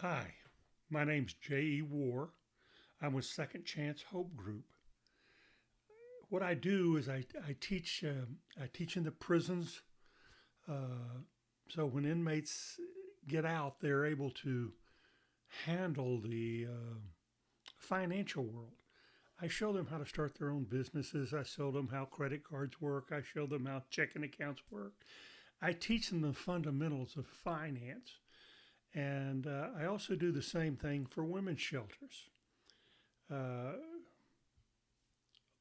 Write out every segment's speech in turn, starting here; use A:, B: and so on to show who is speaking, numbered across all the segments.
A: Hi, my name's J.E. War. I'm with Second Chance Hope Group. What I do is I teach I teach in the prisons, so when inmates get out, they're able to handle the financial world. I show them how to start their own businesses. I show them how credit cards work. I show them how checking accounts work. I teach them the fundamentals of finance. And I also do the same thing for women's shelters. Uh,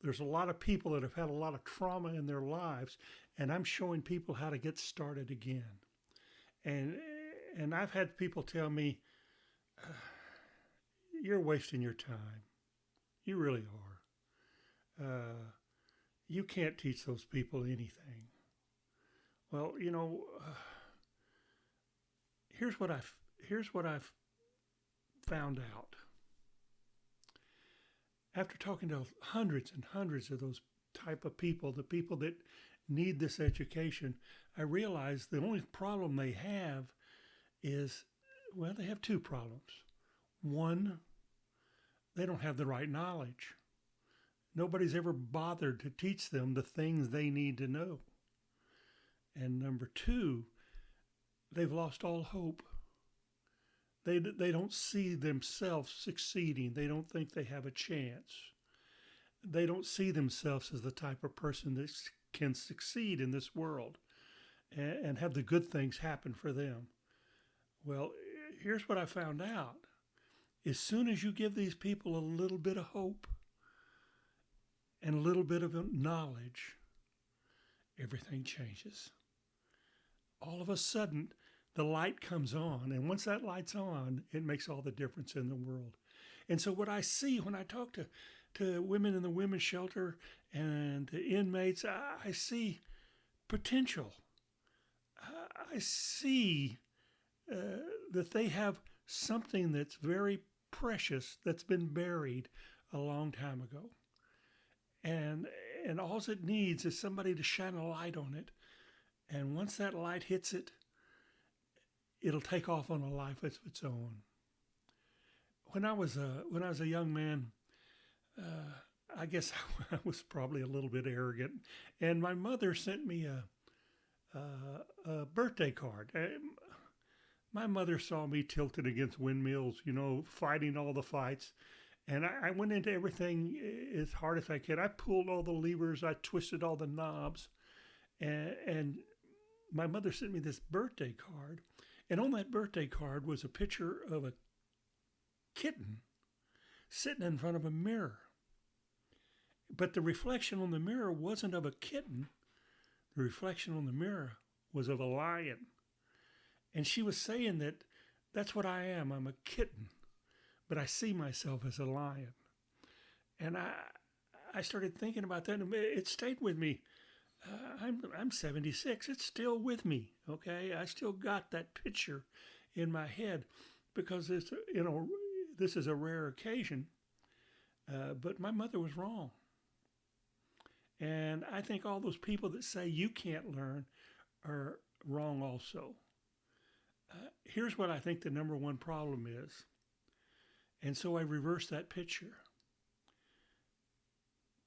A: there's a lot of people that have had a lot of trauma in their lives, and I'm showing people how to get started again. And and I've had people tell me, "You're wasting your time. You really are. You can't teach those people anything." Well, here's what I've found out after talking to hundreds and hundreds of those type of people, the people that need this education. I realize the only problem they have is, well, they have two problems. One, they don't have the right knowledge. Nobody's ever bothered to teach them the things they need to know. And number two, they've lost all hope. They don't see themselves succeeding. They don't think they have a chance. They don't see themselves as the type of person that can succeed in this world and have the good things happen for them. Well, here's what I found out. As soon as you give these people a little bit of hope and a little bit of knowledge, everything changes. All of a sudden, the light comes on. And once that light's on, it makes all the difference in the world. And so, what I see when I talk to women in the women's shelter and the inmates, I see potential. I see uh, that they have something that's very precious that's been buried a long time ago. And and all it needs is somebody to shine a light on it. And once that light hits it, it'll take off on a life of its own. When I was a young man, I guess I was probably a little bit arrogant, and my mother sent me a birthday card. My mother saw me tilted against windmills, fighting all the fights. And I went into everything as hard as I could. I pulled all the levers, I twisted all the knobs. And my mother sent me this birthday card. And on that birthday card was a picture of a kitten sitting in front of a mirror. But the reflection on the mirror wasn't of a kitten, the reflection on the mirror was of a lion. And she was saying that that's what I am. I'm a kitten, but I see myself as a lion. And I started thinking about that, and it stayed with me. I'm 76. It's still with me. Okay, I still got that picture in my head because this is a rare occasion. But my mother was wrong, and I think all those people that say you can't learn are wrong also. Here's what I think the number one problem is, and so I reversed that picture.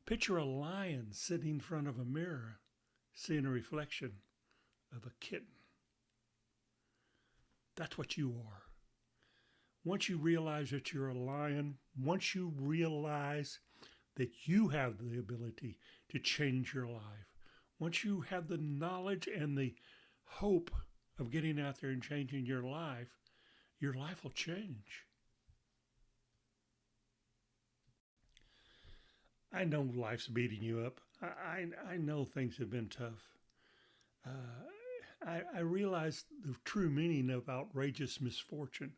A: Picture a lion sitting in front of a mirror, seeing a reflection of a kitten. That's what you are. Once you realize that you're a lion, once you realize that you have the ability to change your life, once you have the knowledge and the hope of getting out there and changing your life will change. I know life's beating you up. I know things have been tough. I realize the true meaning of outrageous misfortune.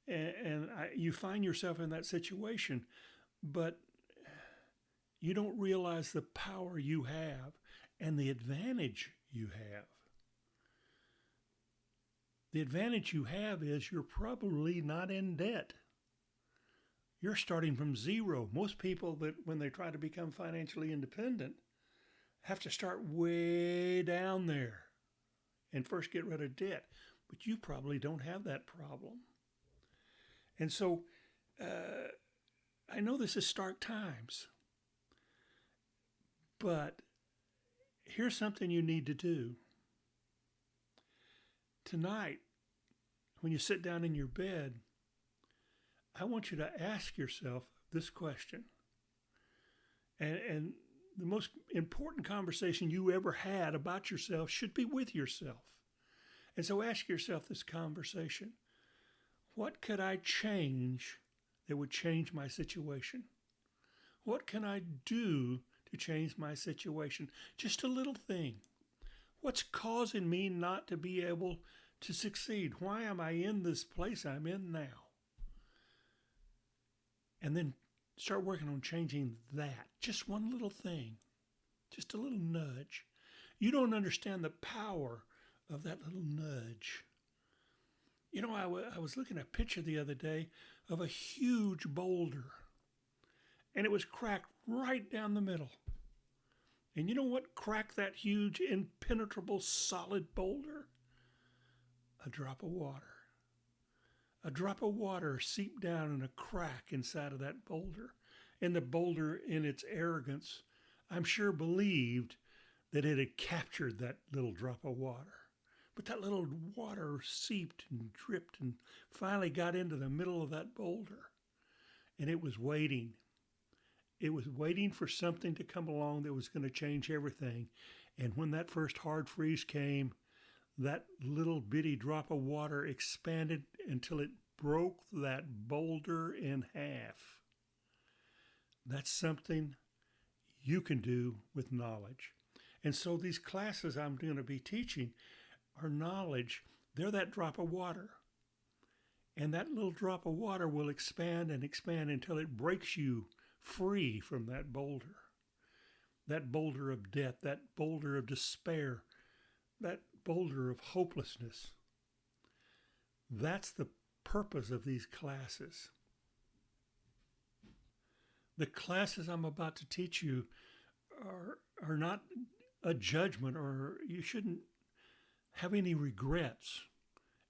A: And you find yourself in that situation, but you don't realize the power you have and the advantage you have. The advantage you have is you're probably not in debt. You're starting from zero. Most people that when they try to become financially independent have to start way down there and first get rid of debt. But you probably don't have that problem. And so I know this is stark times, but here's something you need to do. Tonight, when you sit down in your bed, I want you to ask yourself this question. And the most important conversation you ever had about yourself should be with yourself. And so ask yourself this conversation. What could I change that would change my situation? What can I do to change my situation? Just a little thing. What's causing me not to be able to succeed? Why am I in this place I'm in now? And then start working on changing that. Just one little thing. Just a little nudge. You don't understand the power of that little nudge. You know, I was looking at a picture the other day of a huge boulder, and it was cracked right down the middle. And you know what cracked that huge, impenetrable, solid boulder? A drop of water. A drop of water seeped down in a crack inside of that boulder. And the boulder, in its arrogance, I'm sure believed that it had captured that little drop of water. But that little water seeped and dripped and finally got into the middle of that boulder. And it was waiting. It was waiting for something to come along that was going to change everything. And when that first hard freeze came, that little bitty drop of water expanded until it broke that boulder in half. That's something you can do with knowledge. And so these classes I'm going to be teaching are knowledge. They're that drop of water. And that little drop of water will expand and expand until it breaks you free from that boulder of death, that boulder of despair, that boulder of hopelessness. That's the purpose of these classes. The classes I'm about to teach you are not a judgment, or you shouldn't have any regrets.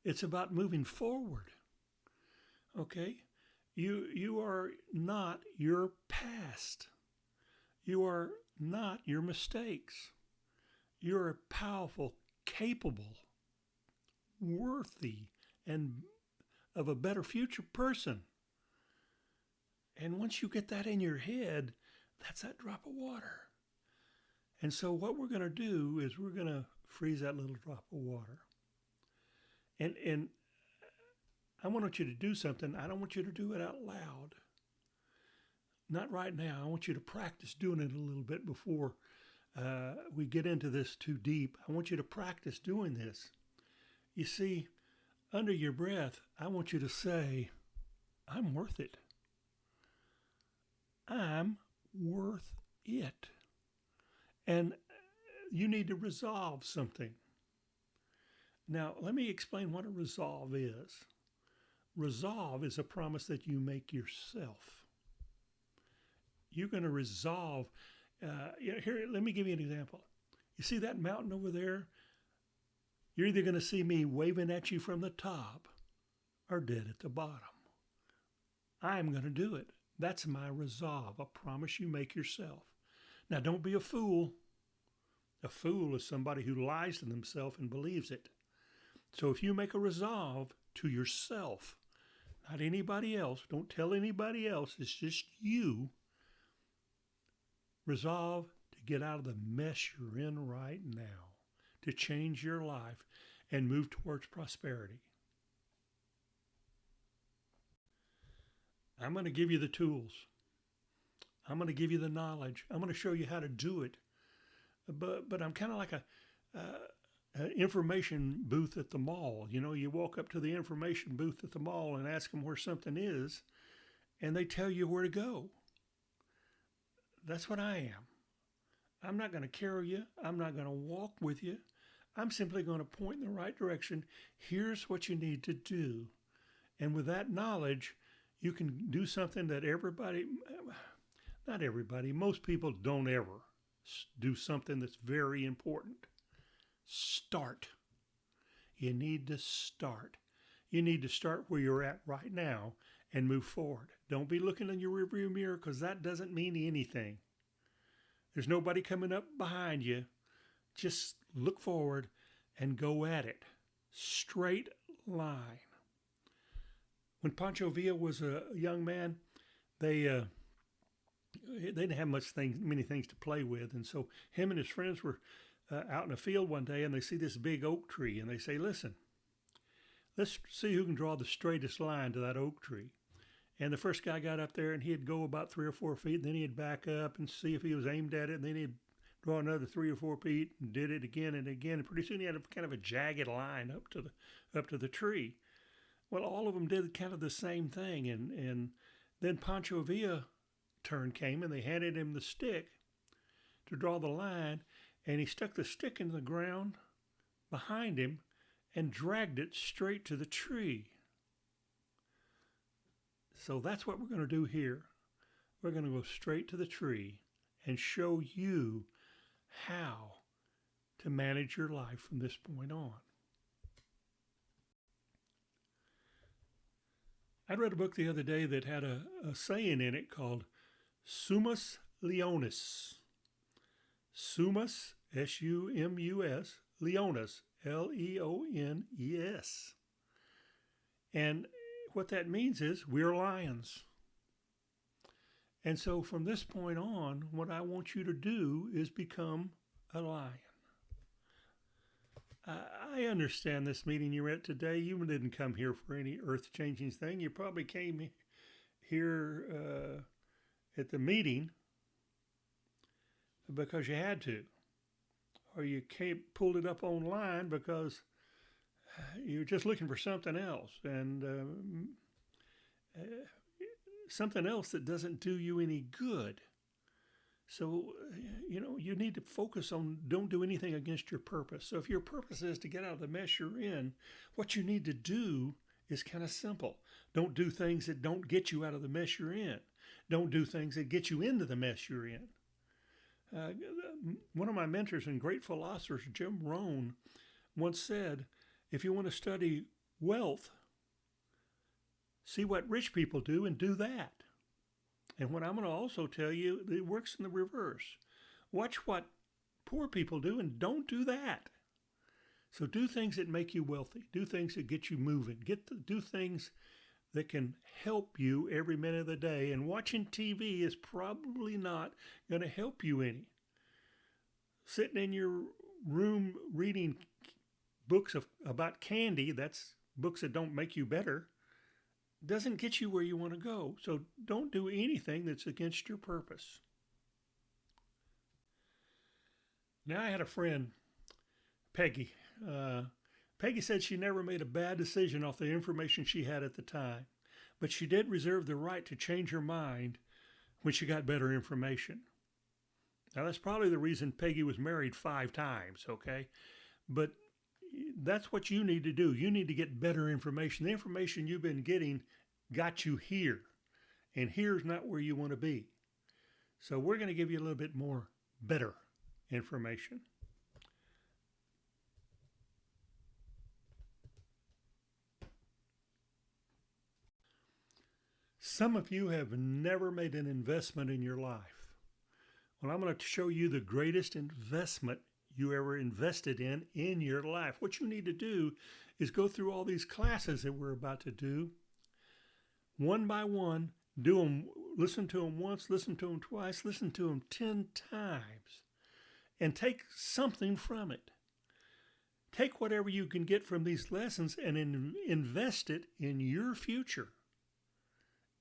A: It's about moving forward. Okay? You are not your past. You are not your mistakes. You're a powerful, capable, worthy, and of a better future person. And once you get that in your head, that's that drop of water. And so what we're going to do is we're going to freeze that little drop of water. And I want you to do something. I don't want you to do it out loud. Not right now. I want you to practice doing it a little bit before we get into this too deep. I want you to practice doing this. You see, under your breath, I want you to say, I'm worth it. I'm worth it. And you need to resolve something. Now, let me explain what a resolve is. Resolve is a promise that you make yourself. You're going to resolve. Here, let me give you an example. You see that mountain over there? You're either going to see me waving at you from the top or dead at the bottom. I'm going to do it. That's my resolve, a promise you make yourself. Now, don't be a fool. A fool is somebody who lies to themselves and believes it. So if you make a resolve to yourself, not anybody else, don't tell anybody else, it's just you, resolve to get out of the mess you're in right now, to change your life and move towards prosperity. I'm going to give you the tools. I'm going to give you the knowledge. I'm going to show you how to do it. But I'm kind of like an information booth at the mall. You know, you walk up to the information booth at the mall and ask them where something is, and they tell you where to go. That's what I am. I'm not going to carry you. I'm not going to walk with you. I'm simply going to point in the right direction. Here's what you need to do. And with that knowledge, you can do something that not everybody, most people don't ever do something that's very important. Start. You need to start. You need to start where you're at right now and move forward. Don't be looking in your rearview mirror, because that doesn't mean anything. There's nobody coming up behind you. Just look forward and go at it. Straight line. When Pancho Villa was a young man, they didn't have many things to play with, and so him and his friends were out in a field one day, and they see this big oak tree, and they say, "Listen, let's see who can draw the straightest line to that oak tree." And the first guy got up there, and he'd go about 3 or 4 feet, and then he'd back up and see if he was aimed at it, and then he'd draw another 3 or 4 feet, and did it again and again, and pretty soon he had kind of a jagged line up to the tree. Well, all of them did kind of the same thing, and then Pancho Villa turn came, and they handed him the stick to draw the line, and he stuck the stick in the ground behind him and dragged it straight to the tree. So that's what we're going to do here. We're going to go straight to the tree and show you how to manage your life from this point on. I read a book the other day that had a saying in it called Summus Leonis. Summus, S-U-M-U-S, Leonis, L-E-O-N-E-S. And what that means is we're lions. And so from this point on, what I want you to do is become a lion. I understand this meeting you're at today. You didn't come here for any earth-changing thing. You probably came here at the meeting because you had to. Or you pulled it up online because you're just looking for something else. And something else that doesn't do you any good. So, you need to focus on, don't do anything against your purpose. So if your purpose is to get out of the mess you're in, what you need to do is kind of simple. Don't do things that don't get you out of the mess you're in. Don't do things that get you into the mess you're in. One of my mentors and great philosophers, Jim Rohn, once said, if you want to study wealth, see what rich people do and do that. And what I'm going to also tell you, it works in the reverse. Watch what poor people do and don't do that. So do things that make you wealthy. Do things that get you moving. Do things that can help you every minute of the day. And watching TV is probably not going to help you any. Sitting in your room reading books about candy, that's books that don't make you better, doesn't get you where you want to go. So don't do anything that's against your purpose. Now, I had a friend, Peggy. Peggy said she never made a bad decision off the information she had at the time, but she did reserve the right to change her mind when she got better information. Now, that's probably the reason Peggy was married 5 times, okay? But that's what you need to do. You need to get better information. The information you've been getting got you here, and here's not where you want to be. So we're going to give you a little bit more better information. Some of you have never made an investment in your life. Well, I'm going to show you the greatest investment you ever invested in your life. What you need to do is go through all these classes that we're about to do, one by one, do them, listen to them once, listen to them twice, listen to them 10 times, and take something from it. Take whatever you can get from these lessons and invest it in your future.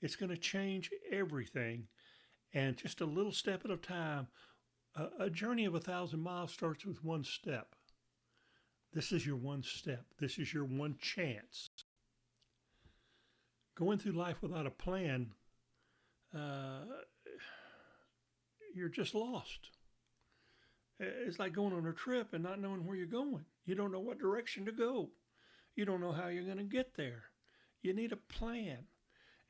A: It's going to change everything. And just a little step at a time. A journey of 1,000 miles starts with one step. This is your one step. This is your one chance. Going through life without a plan, you're just lost. It's like going on a trip and not knowing where you're going. You don't know what direction to go. You don't know how you're going to get there. You need a plan.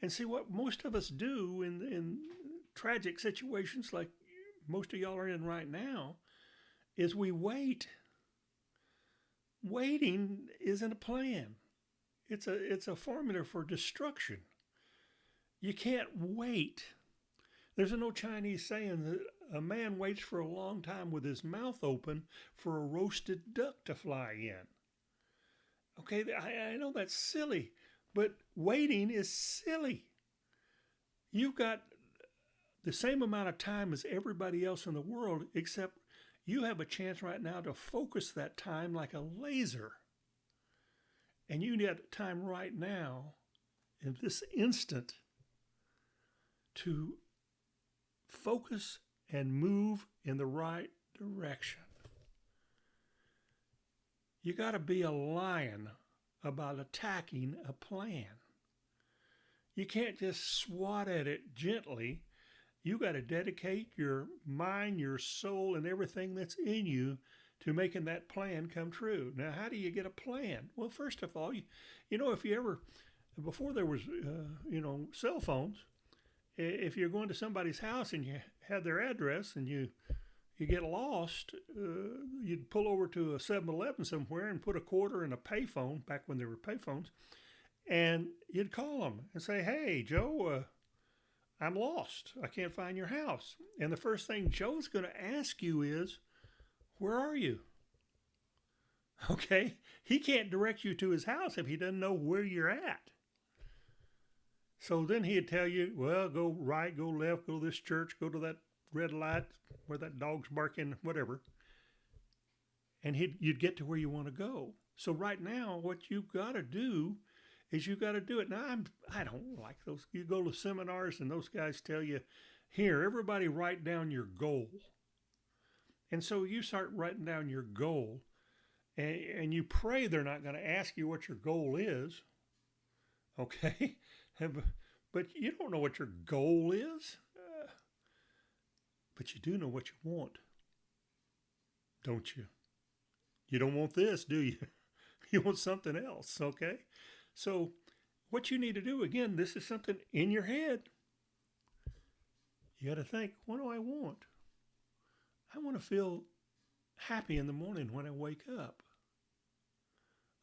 A: And see, what most of us do in tragic situations like most of y'all are in right now is we wait. Waiting isn't a plan. it's a formula for destruction. You can't wait. There's an old Chinese saying that a man waits for a long time with his mouth open for a roasted duck to fly in. Okay, I know that's silly, but waiting is silly. You've got the same amount of time as everybody else in the world, except you have a chance right now to focus that time like a laser. And you need time right now, in this instant, to focus and move in the right direction. You got to be a lion about attacking a plan. You can't just swat at it gently. You got to dedicate your mind, your soul, and everything that's in you to making that plan come true. Now, how do you get a plan? Well, first of all, if you ever, before there was, cell phones, if you're going to somebody's house and you had their address and you get lost, you'd pull over to a 7-Eleven somewhere and put a quarter in a payphone, back when there were payphones, and you'd call them and say, "Hey, Joe, I'm lost. I can't find your house." And the first thing Joe's going to ask you is, "Where are you?" Okay? He can't direct you to his house if he doesn't know where you're at. So then he'd tell you, well, go right, go left, go to this church, go to that red light where that dog's barking, whatever. And you'd get to where you want to go. So right now, what you've got to do is you got to do it. Now, I don't like those. You go to seminars and those guys tell you, here, everybody write down your goal. And so you start writing down your goal, and you pray they're not going to ask you what your goal is. Okay? But you don't know what your goal is. But you do know what you want, don't you? You don't want this, do you? You want something else, okay? So what you need to do, again, this is something in your head. You got to think, what do I want? I want to feel happy in the morning when I wake up.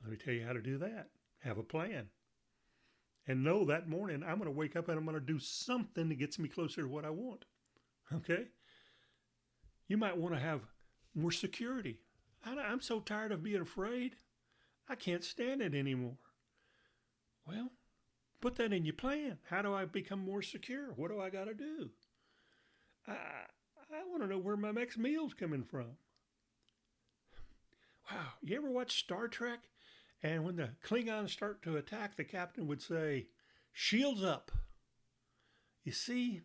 A: Let me tell you how to do that. Have a plan. And know that morning I'm going to wake up and I'm going to do something that gets me closer to what I want. Okay? You might want to have more security. I'm so tired of being afraid. I can't stand it anymore. Well, put that in your plan. How do I become more secure? What do I got to do? I want to know where my next meal's coming from. Wow, you ever watch Star Trek? And when the Klingons start to attack, the captain would say, "Shields up." You see,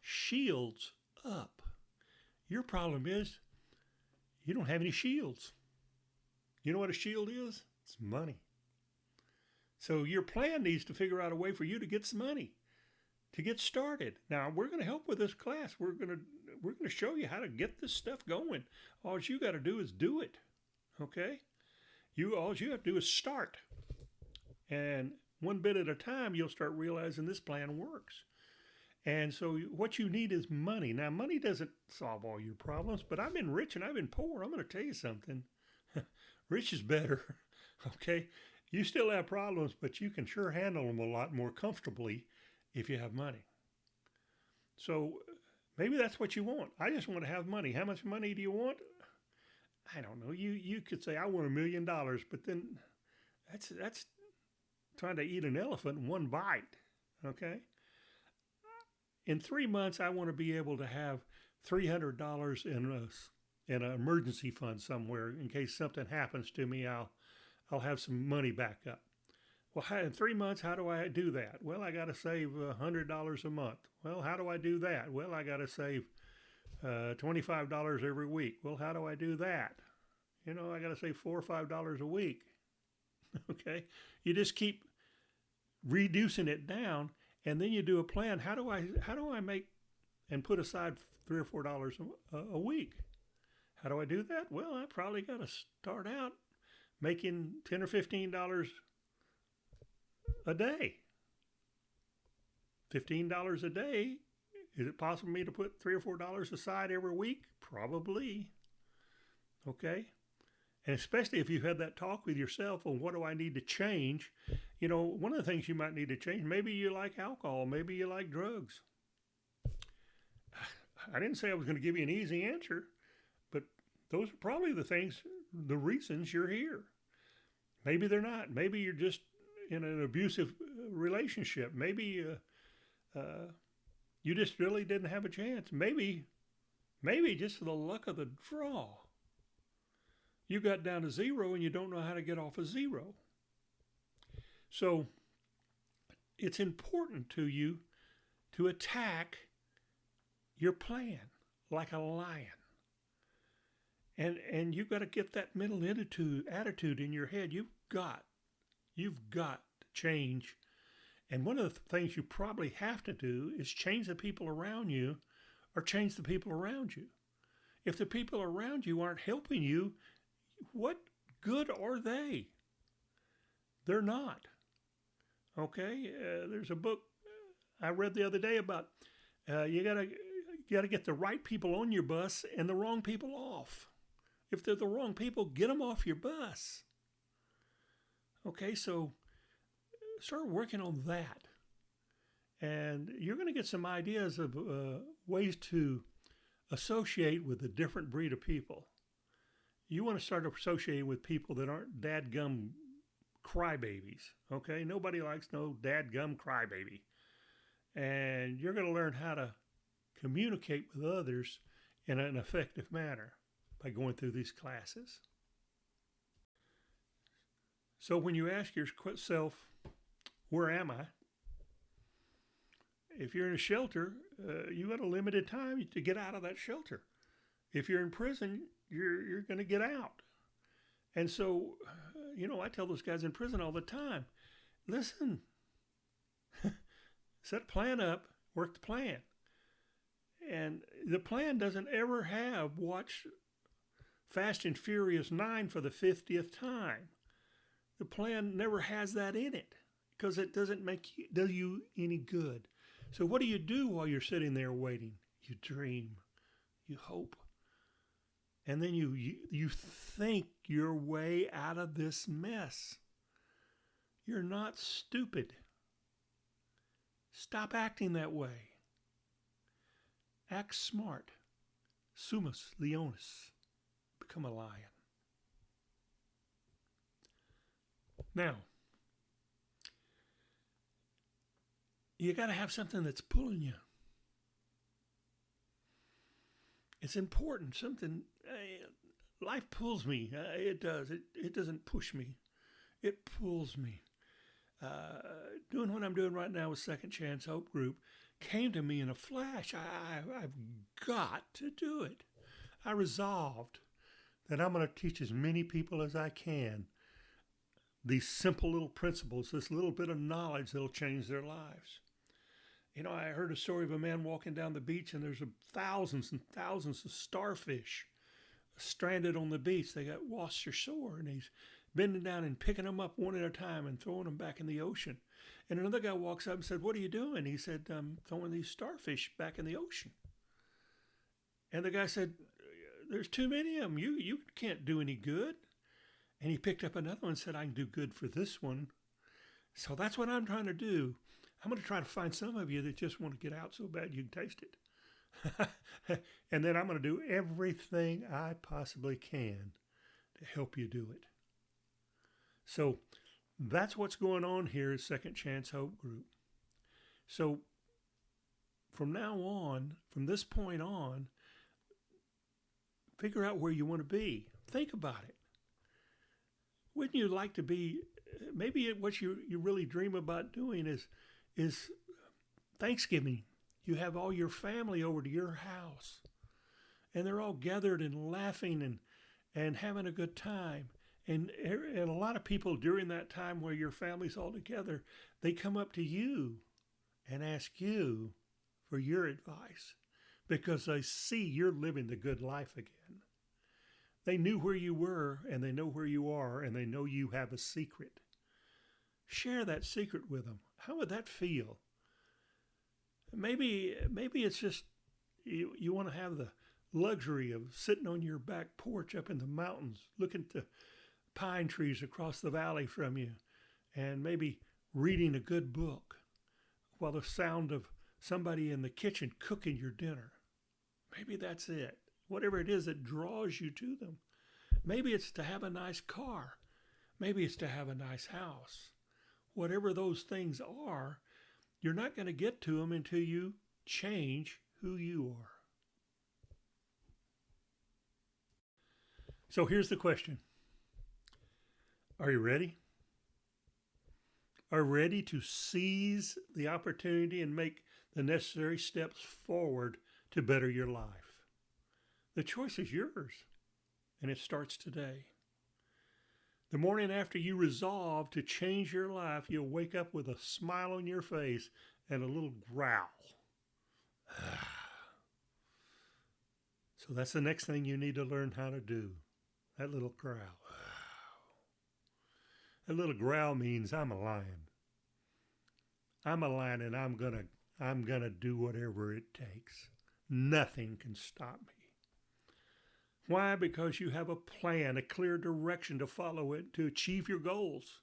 A: shields up. Your problem is you don't have any shields. You know what a shield is? It's money. So your plan needs to figure out a way for you to get some money, to get started. Now, we're going to help with this class. We're going to show you how to get this stuff going. All you got to do is do it. Okay? All you have to do is start. And one bit at a time, you'll start realizing this plan works. And so what you need is money. Now, money doesn't solve all your problems, but I've been rich and I've been poor. I'm going to tell you something. Rich is better. Okay? You still have problems, but you can sure handle them a lot more comfortably if you have money. So maybe that's what you want. I just want to have money. How much money do you want? I don't know. You could say, I want $1 million, but then that's trying to eat an elephant in one bite. Okay? In 3 months, I want to be able to have $300 in an emergency fund somewhere in case something happens to me. I'll have some money back up. Well, in 3 months, how do I do that? Well, I got to save $100 a month. Well, how do I do that? Well, I got to save $25 every week. Well, how do I do that? I got to save $4 or $5 a week. Okay, you just keep reducing it down, and then you do a plan. How do I make and put aside $3 or $4 a week? How do I do that? Well, I probably got to start out making $10 or $15 a day. $15 a day. Is it possible for me to put $3 or $4 aside every week? Probably. Okay. And especially if you've had that talk with yourself on what do I need to change, one of the things you might need to change, maybe you like alcohol, maybe you like drugs. I didn't say I was going to give you an easy answer, but those are probably the reasons you're here. Maybe they're not. Maybe you're just in an abusive relationship. Maybe you just really didn't have a chance. Maybe just for the luck of the draw, you got down to zero and you don't know how to get off of zero. So it's important to you to attack your plan like a lion. And you've got to get that mental attitude in your head. You've got to change. And one of the things you probably have to do is change the people around you or change the people around you. If the people around you aren't helping you, what good are they? They're not. Okay? There's a book I read the other day about you gotta get the right people on your bus and the wrong people off. If they're the wrong people, get them off your bus. Okay, so start working on that. And you're going to get some ideas of ways to associate with a different breed of people. You want to start associating with people that aren't dadgum crybabies. Okay, nobody likes no dadgum crybaby. And you're going to learn how to communicate with others in an effective manner by going through these classes. So when you ask yourself, where am I? If you're in a shelter, you got a limited time to get out of that shelter. If you're in prison, you're going to get out. And so, I tell those guys in prison all the time, listen, set a plan up, work the plan. And the plan doesn't ever have watch Fast and Furious 9 for the 50th time. The plan never has that in it because it doesn't do you any good. So what do you do while you're sitting there waiting? You dream, you hope, and then you think your way out of this mess. You're not stupid. Stop acting that way. Act smart. Sumus leonis. Become a lion. Now, you got to have something that's pulling you. It's important. Life pulls me. It does. It doesn't push me. It pulls me. Doing what I'm doing right now with Second Chance Hope Group came to me in a flash. I've got to do it. I resolved that I'm going to teach as many people as I can these simple little principles, this little bit of knowledge that'll change their lives. I heard a story of a man walking down the beach and there's thousands and thousands of starfish stranded on the beach. They got washed ashore and he's bending down and picking them up one at a time and throwing them back in the ocean. And another guy walks up and said, "What are you doing?" He said, "I'm throwing these starfish back in the ocean." And the guy said, "There's too many of them. You can't do any good." And he picked up another one and said, "I can do good for this one." So that's what I'm trying to do. I'm going to try to find some of you that just want to get out so bad you can taste it. And then I'm going to do everything I possibly can to help you do it. So that's what's going on here at Second Chance Hope Group. So from now on, from this point on, figure out where you want to be. Think about it. Wouldn't you like to be, maybe what you really dream about doing is Thanksgiving. You have all your family over to your house and they're all gathered and laughing and having a good time. And a lot of people during that time where your family's all together, they come up to you and ask you for your advice because they see you're living the good life again. They knew where you were and they know where you are and they know you have a secret. Share that secret with them. How would that feel? Maybe it's just you want to have the luxury of sitting on your back porch up in the mountains, looking at the pine trees across the valley from you, and maybe reading a good book while the sound of somebody in the kitchen cooking your dinner. Maybe that's it. Whatever it is that draws you to them. Maybe it's to have a nice car. Maybe it's to have a nice house. Whatever those things are, you're not going to get to them until you change who you are. So here's the question. Are you ready? Are you ready to seize the opportunity and make the necessary steps forward to better your life? The choice is yours, and it starts today. The morning after you resolve to change your life, you'll wake up with a smile on your face and a little growl. So that's the next thing you need to learn how to do, that little growl. That little growl means I'm a lion. I'm a lion, and I'm gonna do whatever it takes. Nothing can stop me. Why? Because you have a plan, a clear direction to follow it to achieve your goals.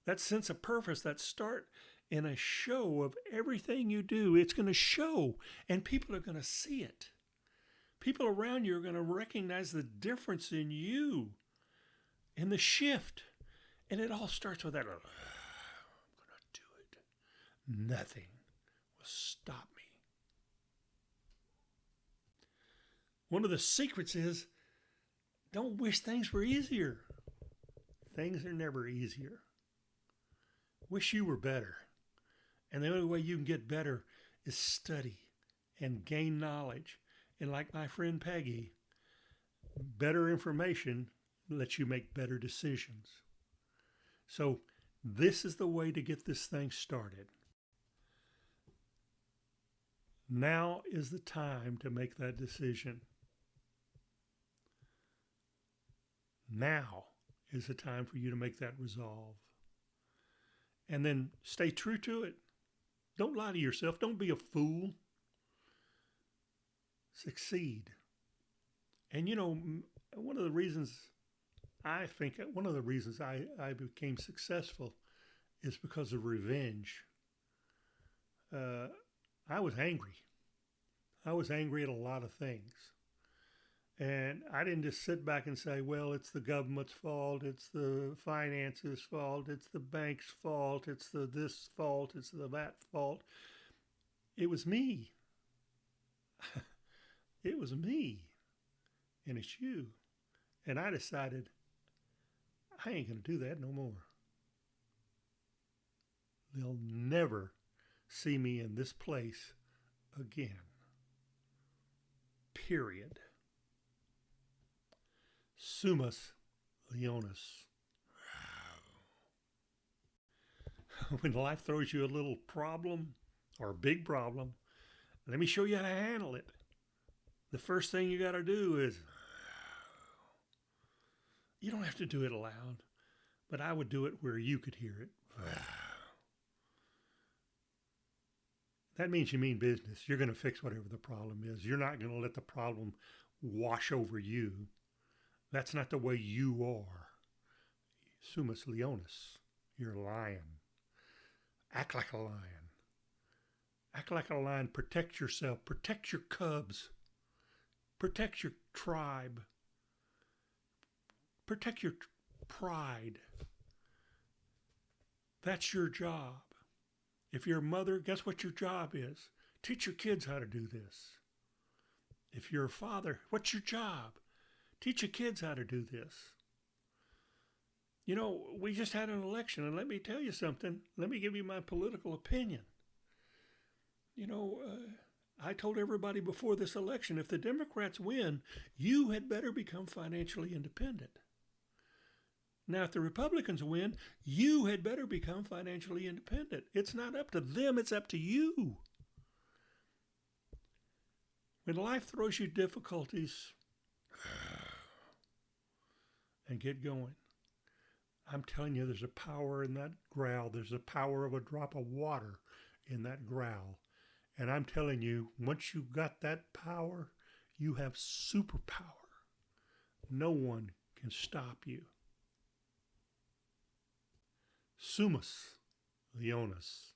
A: That sense of purpose, that start in a show of everything you do, it's going to show, and people are going to see it. People around you are going to recognize the difference in you, in the shift. And it all starts with that, I'm going to do it. Nothing will stop me. One of the secrets is don't wish things were easier. Things are never easier. Wish you were better. And the only way you can get better is study and gain knowledge. And like my friend Peggy, better information lets you make better decisions. So this is the way to get this thing started. Now is the time to make that decision. Now is the time for you to make that resolve. And then stay true to it. Don't lie to yourself. Don't be a fool. Succeed. And you know, one of the reasons I became successful is because of revenge. I was angry. I was angry at a lot of things. And I didn't just sit back and say, well, it's the government's fault, it's the finances' fault, it's the bank's fault, it's the this fault, it's the that fault. It was me. It was me. And it's you. And I decided, I ain't going to do that no more. They'll never see me in this place again. Period. Sumus Leonis. When life throws you a little problem or a big problem, let me show you how to handle it. The first thing you got to do is, you don't have to do it aloud, but I would do it where you could hear it. That means you mean business. You're going to fix whatever the problem is. You're not going to let the problem wash over you. That's not the way you are. Sumus Leonis. You're a lion. Act like a lion. Act like a lion. Protect yourself. Protect your cubs. Protect your tribe. Protect your pride. That's your job. If you're a mother, guess what your job is? Teach your kids how to do this. If you're a father, what's your job? Teach your kids how to do this. You know, we just had an election, and let me tell you something. Let me give you my political opinion. You know, I told everybody before this election, if the Democrats win, you had better become financially independent. Now, if the Republicans win, you had better become financially independent. It's not up to them, it's up to you. When life throws you difficulties, and get going. I'm telling you, there's a power in that growl. There's a power of a drop of water in that growl. And I'm telling you, once you've got that power, You have superpower. No one can stop you. Sumus Leonis.